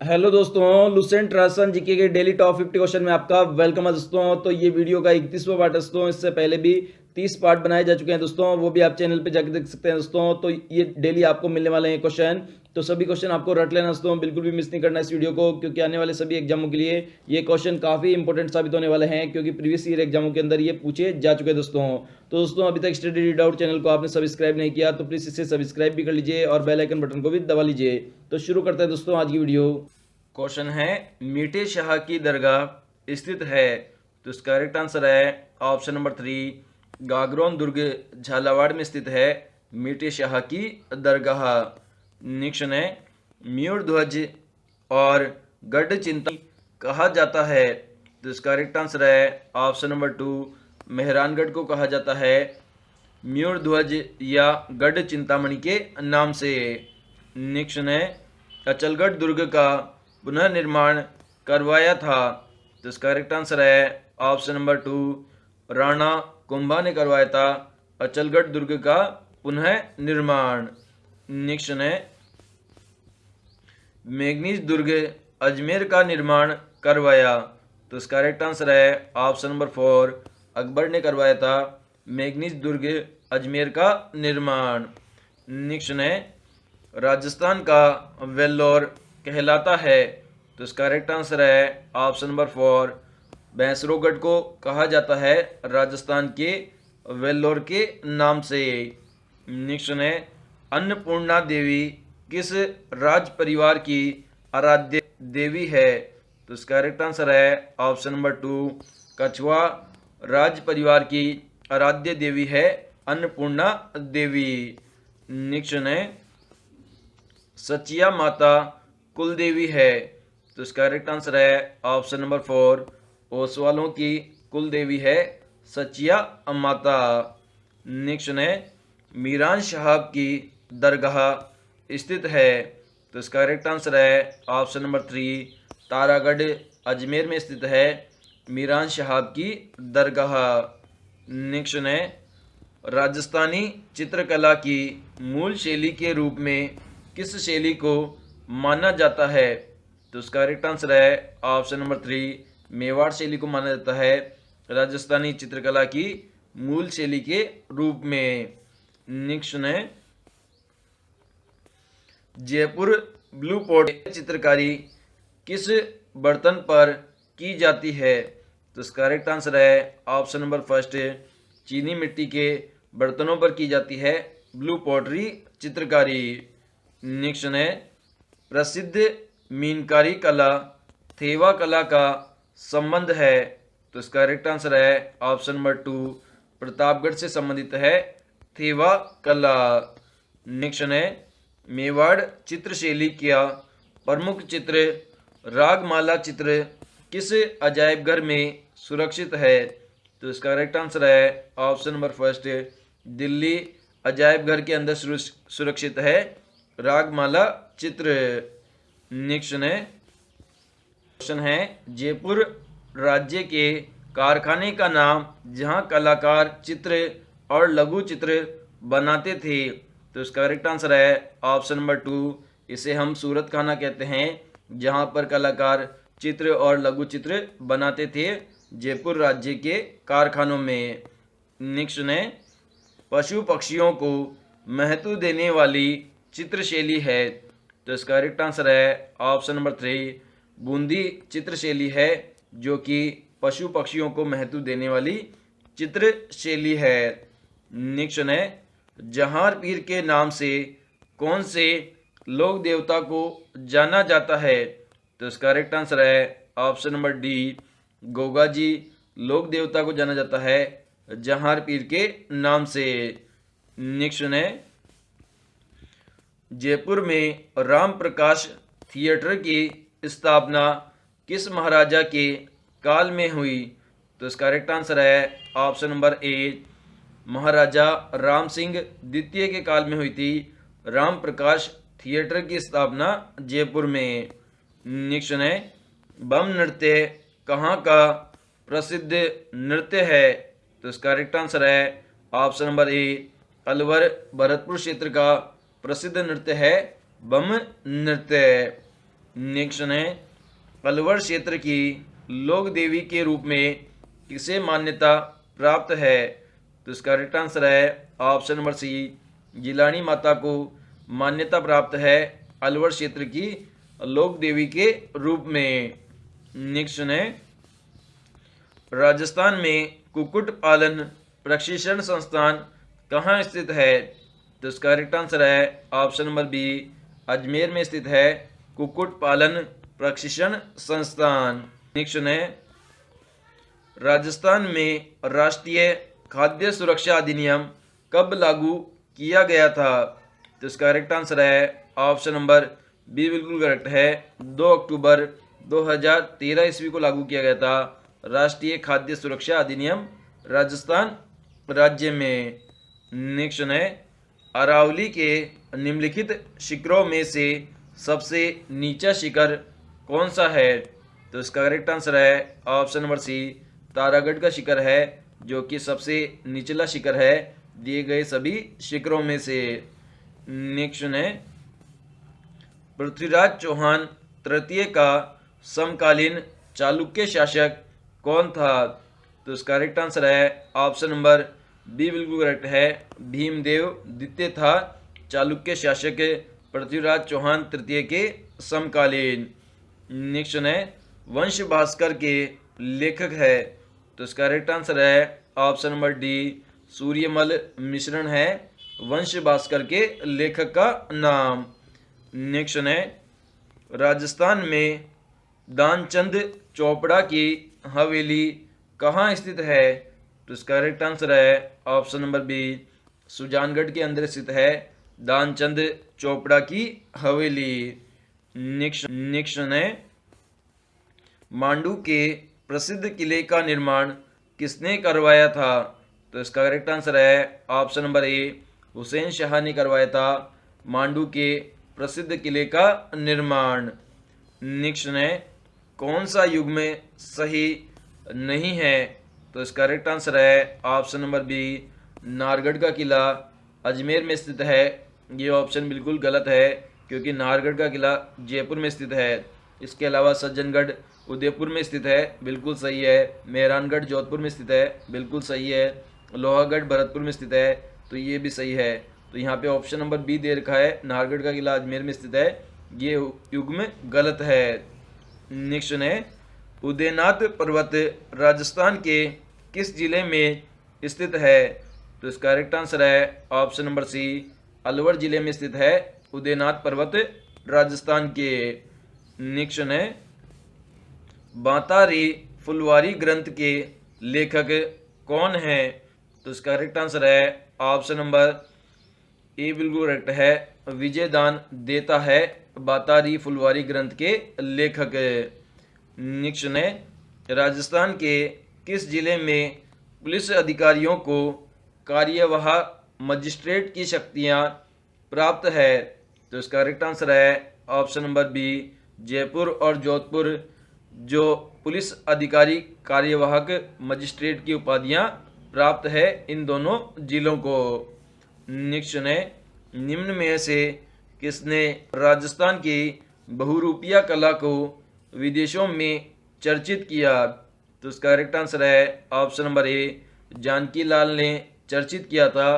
Hello दोस्तों, Lucent Rajasthan GK के daily top 50 question में आपका वेलकम है दोस्तों। तो ये वीडियो का 31वां पार्ट है दोस्तों। इससे पहले भी 30 पार्ट बनाए जा चुके हैं दोस्तों, वो भी आप चैनल पे जाकर देख सकते हैं दोस्तों। तो ये डेली आपको मिलने वाले हैं क्वेश्चन। तो सभी क्वेश्चन आपको रट लेना दोस्तों, बिल्कुल भी मिस नहीं करना इस वीडियो को, क्योंकि आने वाले सभी एग्जामों के लिए ये क्वेश्चन काफी इंपॉर्टेंट साबित होने वाले हैं, क्योंकि प्रीवियस ईयर एग्जामों के अंदर ये पूछे जा चुके हैं दोस्तों। तो दोस्तों, अभी तक स्टडी रीड आउट चैनल को आपने सब्सक्राइब नहीं किया तो प्लीज इसे सब्सक्राइब भी कर लीजिए और बेल आइकन बटन को भी दबा लीजिए। तो शुरू करते हैं दोस्तों आज की वीडियो। क्वेश्चन है, मीठे शाह की दरगाह स्थित है। तो इसका करेक्ट आंसर है ऑप्शन नंबर 3, गागरोन दुर्ग झालावाड़ में स्थित है मीठे शाह की दरगाह। नेक्स्ट है, मयूर ध्वज और गढ़ चिंता कहा जाता है। तो इसका करेक्ट आंसर है ऑप्शन नंबर 2, मेहरानगढ़ को कहा जाता है मयूर ध्वज या गढ़ चिंतामणि के नाम से। नेक्स्ट है, अचलगढ़ दुर्ग का पुनर्निर्माण करवाया था। तो इसका करेक्ट आंसर है ऑप्शन नंबर 2, राणा कुंभा ने करवाया था अचलगढ़ दुर्ग का पुनः निर्माण। नेक्स्ट है, मैग्नीज दुर्ग अजमेर का निर्माण करवाया। तो इसका करेक्ट आंसर है ऑप्शन नंबर 4, अकबर ने करवाया था मैग्नीज दुर्ग अजमेर का निर्माण। नेक्स्ट है, राजस्थान का वेल्लोर कहलाता है। तो इसका करेक्ट आंसर है ऑप्शन नंबर 4, भैंसरोगढ़ को कहा जाता है राजस्थान के वेल्लोर के नाम से। नेक्स्ट है, अन्नपूर्णा देवी किस राज परिवार की आराध्य देवी है। तो इसका करेक्ट आंसर है ऑप्शन नंबर 2, कछवा राज परिवार की आराध्य देवी है अन्नपूर्णा देवी। नेक्स्ट है, सचिया माता कुल देवी है। तो इसका करेक्ट आंसर है ऑप्शन नंबर 4, ओसवालों की कुल देवी है सचिया माता। नेक्स्ट है, मीरान साहब की दरगाह स्थित है। तो इसका करेक्ट आंसर है ऑप्शन नंबर 3, तारागढ़ अजमेर में स्थित है मीरान साहब की दरगाह। नेक्स्ट है, राजस्थानी चित्रकला की मूल शैली के रूप में किस शैली को माना जाता है। तो उसका करेक्ट आंसर है ऑप्शन नंबर 3, मेवाड़ शैली को माना जाता है राजस्थानी चित्रकला की मूल शैली के रूप में। नेक्स्ट है, जयपुर ब्लू पोर्ट चित्रकारी किस बर्तन पर की जाती है। तो इसका करेक्ट आंसर है ऑप्शन नंबर 1, चीनी मिट्टी के बर्तनों पर की जाती है ब्लू पॉटरी चित्रकारी। नेक्स्ट है, प्रसिद्ध मीनकारी कला थेवा कला का संबंध है। तो इसका करेक्ट आंसर है ऑप्शन नंबर 2, प्रतापगढ़ से संबंधित है थेवा कला। नेक्स्ट है, मेवाड़ चित्रशैली का प्रमुख चित्र रागमाला चित्र किस अजायबघर में सुरक्षित है। तो इसका करेक्ट आंसर है ऑप्शन नंबर 1, दिल्ली अजायबघर के अंदर सुरक्षित है रागमाला चित्र। नेक्स्ट है, क्वेश्चन है, जयपुर राज्य के कारखाने का नाम जहां कलाकार चित्र और लघु चित्र बनाते थे। तो इसका करेक्ट आंसर है ऑप्शन नंबर 2, इसे हम सूरत खाना कहते हैं जहां पर कलाकार चित्र और लघु चित्र बनाते थे जयपुर राज्य के कारखानों में। नेक्स्ट है, पशु पक्षियों को महत्व देने वाली चित्रशैली है। तो इसका करेक्ट आंसर है ऑप्शन नंबर 3, बूंदी चित्रशैली है जो कि पशु पक्षियों को महत्व देने वाली चित्रशैली है। नेक्स्ट है, जहार पीर के नाम से कौन से लोक देवता को जाना जाता है। तो इसका करेक्ट आंसर है option number D, Goga ji लोक देवता को जाना जाता है जहार पीर के नाम से। नेक्स्ट है, जयपुर में राम प्रकाश थिएटर की स्थापना किस महाराजा के काल में हुई। तो इसका करेक्ट आंसर है ऑप्शन नंबर ए, महाराजा राम सिंह द्वितीय के काल में हुई थी राम प्रकाश थिएटर की स्थापना जयपुर में। नेक्स्ट है, बम नृत्य कहाँ का प्रसिद्ध नृत्य है। तो इसका करेक्ट आंसर है option number A, Alwar Bharatpur क्षेत्र का प्रसिद्ध नृत्य है बम नृत्य। नेक्स्ट है अलवर क्षेत्र की लोक देवी के रूप में किसे मान्यता प्राप्त है? तो इसका करेक्ट आंसर है option number C, Jilani Mata को मान्यता प्राप्त है अलवर क्षेत्र की लोक देवी के रूप में। नेक्स्ट है राजस्थान में कुक्कुट पालन प्रशिक्षण संस्थान कहाँ स्थित है? तो इसका करेक्ट आंसर है ऑप्शन नंबर बी, अजमेर में स्थित है कुक्कुट पालन प्रशिक्षण संस्थान। नेक्स्ट है राजस्थान में राष्ट्रीय खाद्य सुरक्षा अधिनियम कब लागू किया गया था? तो इसका करेक्ट आंसर है ऑप्शन नंबर बी बिल्कुल करेक्ट है, 2 अक्टूबर 2013 ईस्वी को लागू किया गया था राष्ट्रीय खाद्य सुरक्षा अधिनियम राजस्थान राज्य में। नेक्स्ट है अरावली के निम्नलिखित शिखरों में से सबसे नीचा शिखर कौन सा है? तो इसका करेक्ट आंसर है ऑप्शन नंबर सी, तारागढ़ का शिखर है जो कि सबसे निचला शिखर है दिए गए सभी शिखरों में से। नेक्स्ट है पृथ्वीराज चौहान तृतीय का समकालीन चालुक्य शासक कौन था? तो इसका करेक्ट आंसर है ऑप्शन नंबर बी बिल्कुल करेक्ट है, भीमदेव द्वितीय था चालुक्य शासक पृथ्वीराज चौहान तृतीय के समकालीन। नेक्स्ट है वंश भास्कर के लेखक है? तो इसका करेक्ट आंसर है ऑप्शन नंबर डी, सूर्यमल मिश्रण है वंश भास्कर के लेखक का नाम। नेक्स्ट है राजस्थान में दानचंद चोपड़ा की हवेली कहाँ स्थित है? तो इसका करेक्ट आंसर है ऑप्शन नंबर बी, सुजानगढ़ के अंदर स्थित है दानचंद चोपड़ा की हवेली। नेक्स्ट है मांडू के प्रसिद्ध किले का निर्माण किसने करवाया था? तो इसका करेक्ट आंसर है option number A, Hussain Shah ने करवाया था मांडू के प्रसिद्ध किले का निर्माण। नेक्स्ट है कौन सा युग में सही नहीं है? तो इसका करेक्ट आंसर है ऑप्शन नंबर बी, नाहरगढ़ का किला अजमेर में स्थित है। ये ऑप्शन बिल्कुल गलत है क्योंकि नाहरगढ़ का किला जयपुर में स्थित है। इसके अलावा सज्जनगढ़ उदयपुर में स्थित है, बिल्कुल सही है। मेहरानगढ़ जोधपुर में स्थित है, बिल्कुल सही है। लोहागढ़ भरतपुर में स्थित है, तो ये भी सही है। तो यहाँ पे ऑप्शन नंबर बी दे रखा है, नाहरगढ़ का किला अजमेर में स्थित है, ये युग्म गलत है। नेक्स्ट है उदयनाथ पर्वत राजस्थान के किस जिले में स्थित है? तो इसका करेक्ट आंसर है ऑप्शन नंबर सी, अलवर जिले में स्थित है उदयनाथ पर्वत राजस्थान के। नेक्स्ट है बांतारी फुलवारी ग्रंथ के लेखक कौन है? तो इसका करेक्ट आंसर है ऑप्शन नंबर ए बिल्कुल करेक्ट है, विजयदान देता है बांतारी फुलवारी ग्रंथ के लेखक। नेक्स्ट है राजस्थान के किस जिले में पुलिस अधिकारियों को कार्यवाह मजिस्ट्रेट की शक्तियां प्राप्त है? तो इसका करेक्ट आंसर है ऑप्शन नंबर बी, जयपुर और जोधपुर जो पुलिस अधिकारी कार्यवाहक मजिस्ट्रेट की उपाधियां प्राप्त है इन दोनों जिलों को। नेक्स्ट है निम्न में से किसने राजस्थान की बहुरूपिया कला को विदेशों में चर्चित किया? तो इसका करेक्ट आंसर है ऑप्शन नंबर ए, जानकी लाल ने चर्चित किया था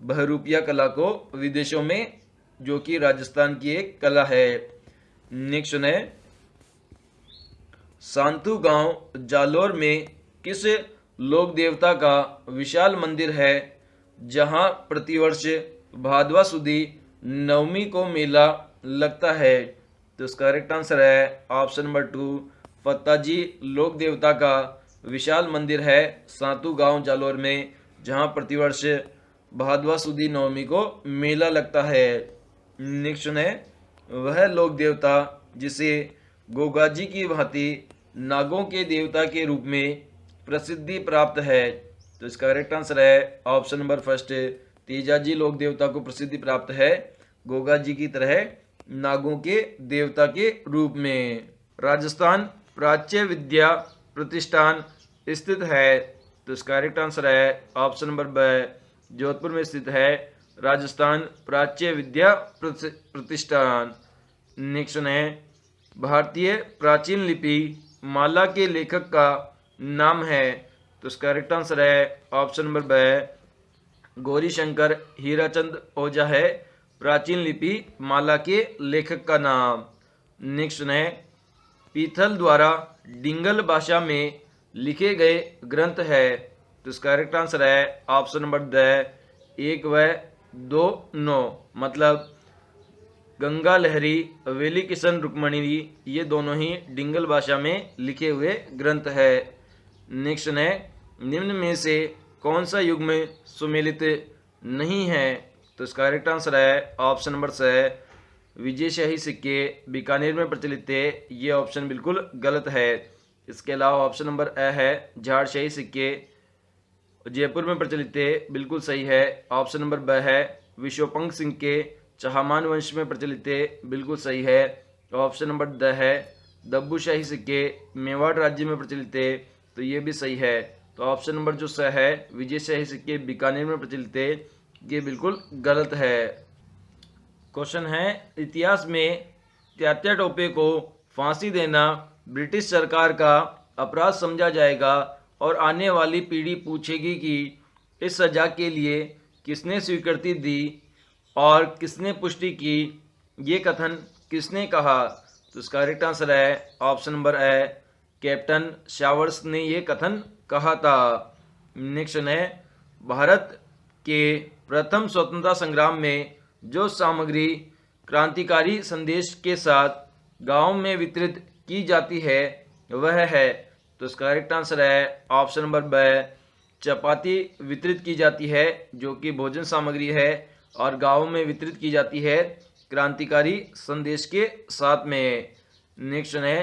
बहुरूपिया कला को विदेशों में, जो कि राजस्थान की एक कला है। नेक्स्ट है सांतु गांव जालोर में किस लोक देवता का विशाल मंदिर है जहां प्रतिवर्ष भादवा सुदी नवमी को मेला लगता है? तो इसका करेक्ट आंसर है ऑप्शन नंबर 2, फत्ताजी लोक देवता का विशाल मंदिर है सांतु गांव जालोर में जहां प्रतिवर्ष भादवा सुदी नवमी को मेला लगता है। नेक्स्ट है वह लोक देवता जिसे गोगाजी की भांति नागों के देवता के रूप में प्रसिद्धि प्राप्त है? तो इसका करेक्ट आंसर है ऑप्शन नंबर फर्स्ट, तेजाजी लोक देवता को प्रसिद्धि प्राप्त है गोगाजी की तरह नागों के देवता के रूप में। राजस्थान प्राच्य विद्या प्रतिष्ठान स्थित है? तो इसका करेक्ट आंसर है ऑप्शन नंबर ब, जोधपुर में स्थित है राजस्थान प्राच्य विद्या प्रतिष्ठान। नेक्स्ट है भारतीय प्राचीन लिपि माला के लेखक का नाम है? तो इसका करेक्ट आंसर है ऑप्शन नंबर ब, गौरीशंकर हीराचंद ओझा है प्राचीन लिपि माला के लेखक का नाम। नेक्स्ट है, पीथल द्वारा डिंगल भाषा में लिखे गए ग्रंथ है? तो इसका करेक्ट आंसर है ऑप्शन नंबर द, 1 व 2 9, मतलब गंगा लहरी, वेली किशन रुक्मणी, ये दोनों ही डिंगल भाषा में लिखे हुए ग्रंथ है। नेक्स्ट है, निम्न में से कौन सा युग्म सुमेलित नहीं है? तो इसका करेक्ट आंसर है ऑप्शन नंबर स, विजयशाही सिक्के बीकानेर में प्रचलित थे, ये ऑप्शन बिल्कुल गलत है। इसके अलावा ऑप्शन नंबर ए है, झाड़शाही सिक्के जयपुर में प्रचलित थे, बिल्कुल सही है। ऑप्शन नंबर ब है, विश्वपंख सिंह के चहामान वंश में प्रचलित थे, बिल्कुल सही है। ऑप्शन नंबर द है, दब्बूशाही सिक्के मेवाड़ राज्य में प्रचलित थे, तो ये भी सही है। तो ऑप्शन नंबर जो स है, विजयशाही सिक्के बीकानेर में प्रचलित थे, ये बिल्कुल गलत है। क्वेश्चन है, इतिहास में तात्या टोपे को फांसी देना ब्रिटिश सरकार का अपराध समझा जाएगा और आने वाली पीढ़ी पूछेगी कि इस सजा के लिए किसने स्वीकृति दी और किसने पुष्टि की, ये कथन किसने कहा? तो इसका करेक्ट आंसर है option number A, captain showers ने ये कथन कहा था। नेक्स्ट है, भारत के प्रथम स्वतंत्रता संग्राम में जो सामग्री क्रांतिकारी संदेश के साथ गांव में वितरित की जाती है वह है? तो इसका करेक्ट आंसर है ऑप्शन नंबर ब, चपाती वितरित की जाती है, जो कि भोजन सामग्री है और गांव में वितरित की जाती है क्रांतिकारी संदेश के साथ में। नेक्स्ट है,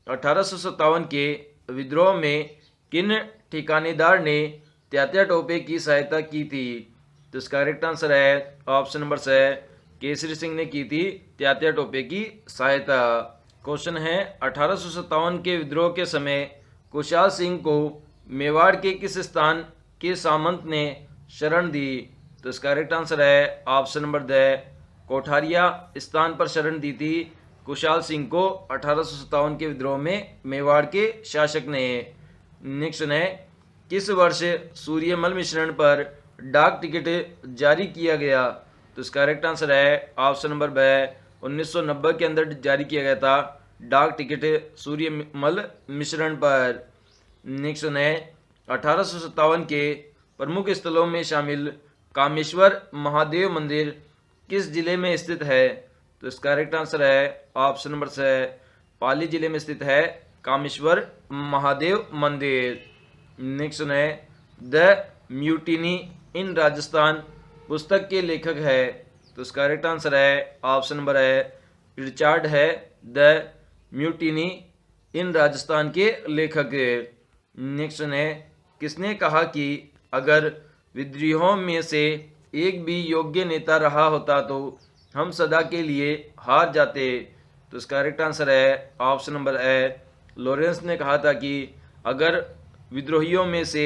1857 के विद्रोह में किन ठिकानेदार ने तात्या टोपे की सहायता की थी? तो इसका करेक्ट आंसर है ऑप्शन नंबर स, केसरी सिंह ने की थी तात्या टोपे की सहायता। क्वेश्चन है, 1857 के विद्रोह के समय कुशाल सिंह को मेवाड़ के किस स्थान के सामंत ने शरण दी? तो इसका करेक्ट आंसर है ऑप्शन नंबर द, कोठारिया स्थान पर शरण दी थी कुशाल सिंह को 1857 के विद्रोह में मेवाड़ के शासक ने। नेक्स्ट है, किस वर्ष सूर्यमल मिश्रण पर डाक टिकट जारी किया गया? तो इसका करेक्ट आंसर है ऑप्शन नंबर ब, 1990 के अंदर जारी किया गया था डाक टिकट सूर्यमल मिश्रण पर। नेक्स्ट है, 1857 के प्रमुख स्थलों में शामिल कामेश्वर महादेव मंदिर किस जिले में स्थित है? तो इसका करेक्ट आंसर है ऑप्शन नंबर स, पाली जिले में स्थित है कामेश्वर महादेव मंदिर। नेक्स्ट है, द म्यूटिनी इन राजस्थान पुस्तक के लेखक है? तो इसका करेक्ट आंसर है ऑप्शन नंबर है, रिचार्ड है द म्यूटिनी इन राजस्थान के लेखक। नेक्स्ट है, किसने कहा कि अगर विद्रोहियों में से एक भी योग्य नेता रहा होता तो हम सदा के लिए हार जाते? तो इसका करेक्ट आंसर है ऑप्शन नंबर ए, लॉरेंस ने कहा था कि अगर विद्रोहियों में से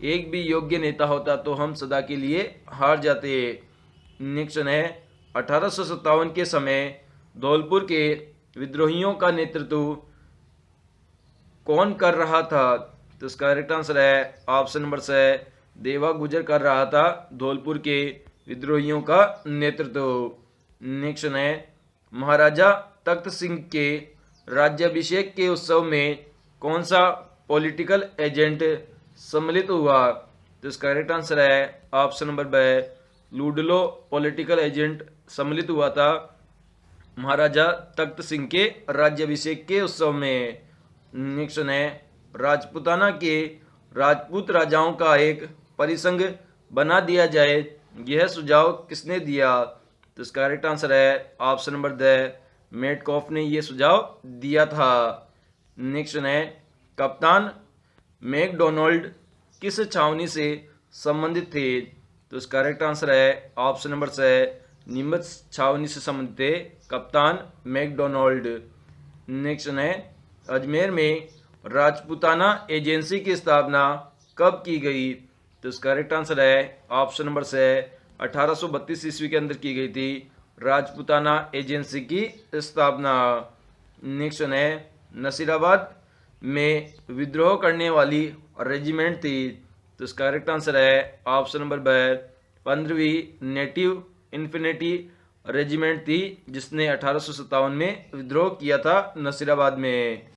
एक भी योग्य नेता होता तो हम सदा के लिए हार जाते। नेक्स्ट है, 1857 के समय धौलपुर के विद्रोहियों का नेतृत्व कौन कर रहा था? तो इसका करेक्ट आंसर है ऑप्शन नंबर स, देवा गुजर कर रहा था धौलपुर के विद्रोहियों का नेतृत्व। नेक्स्ट है, महाराजा तख्त सिंह के राज्याभिषेक के उत्सव में कौन सा पॉलिटिकल एजेंट सम्मिलित हुआ? तो इसका करेक्ट आंसर है ऑप्शन नंबर ब, लूडलो पॉलिटिकल एजेंट सम्मिलित हुआ था महाराजा तख्त सिंह के राज्याभिषेक के उत्सव में। नेक्स्ट है, राजपूताना के राजपूत राजाओं का एक परिसंघ बना दिया जाए, यह सुझाव किसने दिया? तो इसका करेक्ट आंसर है ऑप्शन नंबर द, मेटकॉफ ने यह सुझाव दिया था। नेक्स्ट है, कप्तान मैकडोनाल्ड किस छावनी से संबंधित थे? तो इसका करेक्ट आंसर है ऑप्शन नंबर स, नीमच छावनी से संबंधित थे कप्तान मैकडोनाल्ड। नेक्स्ट है, अजमेर में राजपूताना एजेंसी की स्थापना कब की गई? तो इसका करेक्ट आंसर है ऑप्शन नंबर स, 1832 ईस्वी के अंदर की गई थी राजपूताना एजेंसी की स्थापना। नेक्स्ट वन है नसीराबाद में विद्रोह करने वाली रेजिमेंट थी। तो इसका करेक्ट आंसर है ऑप्शन नंबर ब 15वीं नेटिव इन्फिनिटी रेजिमेंट थी जिसने 1857 में विद्रोह किया था नसीराबाद में।